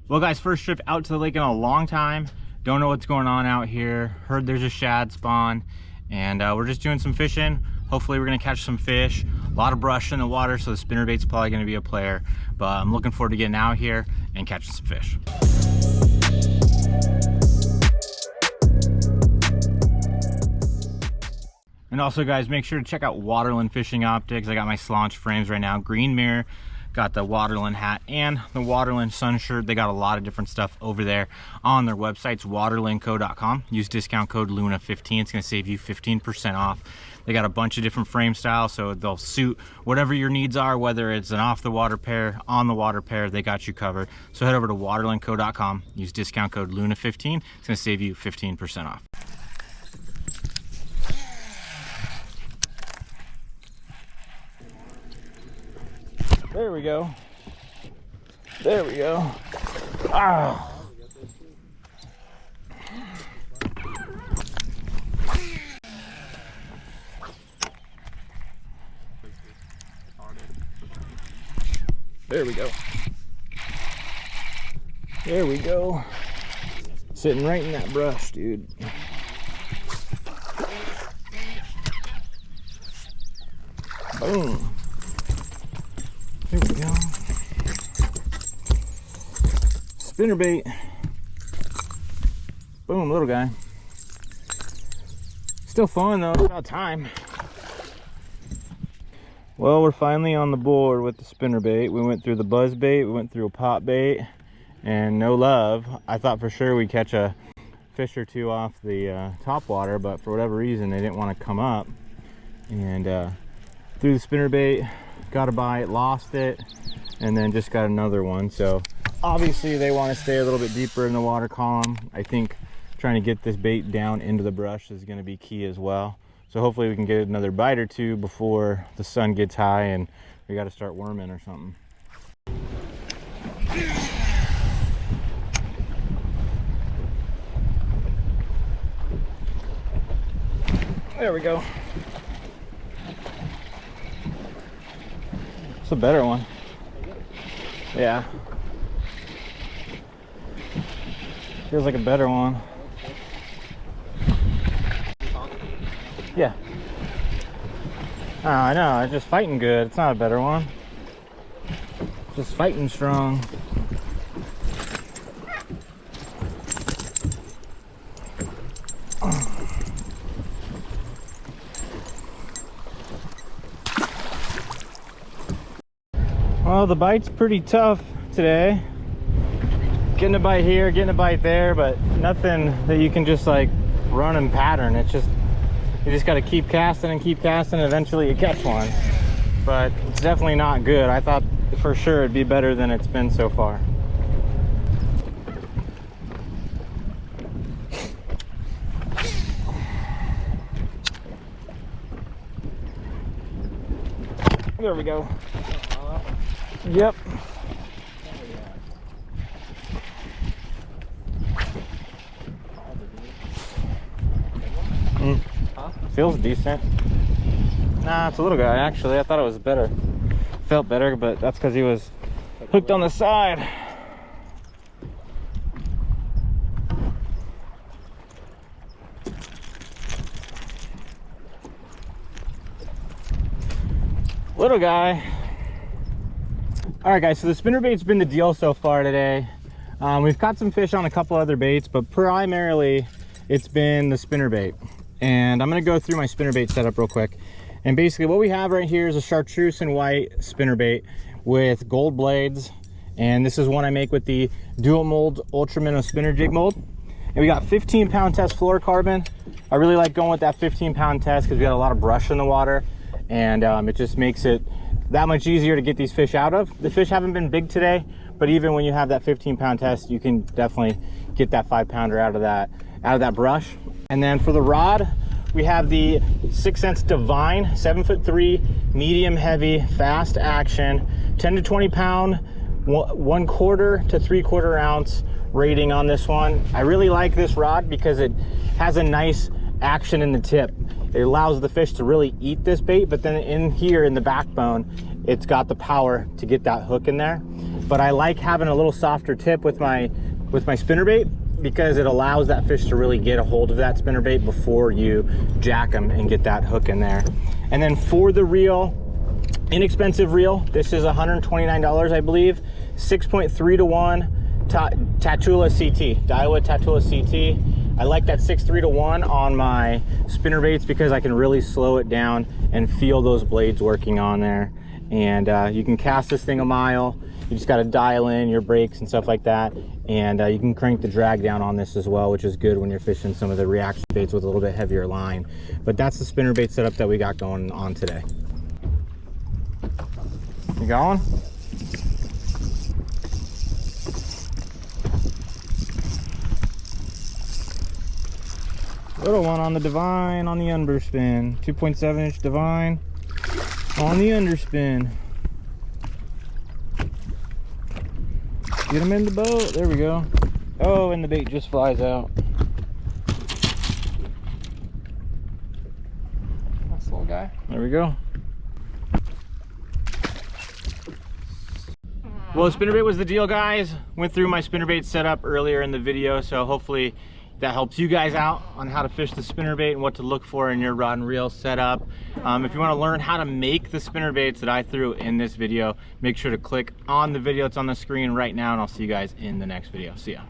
Well guys, first trip out to the lake in a long time. Don't know what's going on out here. Heard there's a shad spawn, and we're just doing some fishing. Hopefully we're gonna catch some fish. A lot of brush in the water, so the spinnerbait's probably gonna be a player. But I'm looking forward to getting out here and catching some fish. And also guys, make sure to check out Waterland Fishing Optics. I got my Slaunch frames right now, green mirror, got the Waterland hat and the Waterland sun shirt. They got a lot of different stuff over there on their websites, waterlandco.com. Use discount code LUNA15. It's gonna save you 15% off. They got a bunch of different frame styles, so they'll suit whatever your needs are, whether it's an off the water pair, on the water pair, they got you covered. So head over to waterlandco.com, use discount code LUNA15. It's gonna save you 15% off. There we go. There we go. Ah. There we go. There we go. Sitting right in that brush, dude. Boom. Here we go. Spinnerbait. Boom, little guy. Still fun though, it's about time. Well, we're finally on the board with the spinnerbait. We went through the buzz bait, we went through a pop bait, and no love. I thought for sure we'd catch a fish or two off the top water, but for whatever reason they didn't want to come up. And threw the spinnerbait, got a bite, lost it, and then just got another one. So obviously they want to stay a little bit deeper in the water column. I think trying to get this bait down into the brush is going to be key as well. So hopefully we can get another bite or two before the sun gets high and we got to start worming or something. There we go. It's a better one. Yeah. Feels like a better one. Yeah. Oh, I know, it's just fighting good. It's not a better one. Just fighting strong. Well, the bite's pretty tough today. Getting a bite here, getting a bite there, but nothing that you can just like run and pattern. It's just, you just got to keep casting and eventually you catch one. But it's definitely not good. I thought for sure it'd be better than it's been so far. There we go. Yep. Feels decent. Nah, it's a little guy actually. I thought it was better. Felt better, but that's because he was hooked on the side. Little guy. All right guys, so the spinnerbait's been the deal so far today. We've caught some fish on a couple other baits, but primarily it's been the spinnerbait. And I'm gonna go through my spinnerbait setup real quick. And basically what we have right here is a chartreuse and white spinnerbait with gold blades. And this is one I make with the dual mold ultra minnow spinner jig mold. And we got 15-pound test fluorocarbon. I really like going with that 15-pound test because we got a lot of brush in the water, and it just makes it that much easier to get these fish out of. The fish haven't been big today, but even when you have that 15-pound test, you can definitely get that 5-pounder out of that brush. And then for the rod, we have the 6 Sense Divine 7'3" medium heavy fast action 10 to 20 pound 1/4 to 3/4 ounce rating on this one. I really like this rod because it has a nice action in the tip. It allows the fish to really eat this bait, but then in here in the backbone, it's got the power to get that hook in there. but I like having a little softer tip with my spinnerbait, because it allows that fish to really get a hold of that spinnerbait before you jack them and get that hook in there. And then for the reel, inexpensive reel, this is $129, I believe, 6.3 to 1 Tatula CT, Daiwa Tatula CT. I like that 6.3 to 1 on my spinnerbaits because I can really slow it down and feel those blades working on there. And you can cast this thing a mile. You just got to dial in your brakes and stuff like that. And you can crank the drag down on this as well, which is good when you're fishing some of the reaction baits with a little bit heavier line. But that's the spinnerbait setup that we got going on today. You going? Little one on the divine on the underspin. 2.7 inch divine on the underspin. Get him in the boat. There we go. Oh, and the bait just flies out. Nice little guy. There we go. Well, spinnerbait was the deal, guys. Went through my spinnerbait setup earlier in the video, so hopefully that helps you guys out on how to fish the spinnerbait and what to look for in your rod and reel setup. If you want to learn how to make the spinnerbaits that I threw in this video, make sure to click on the video that's on the screen right now, and I'll see you guys in the next video. See ya.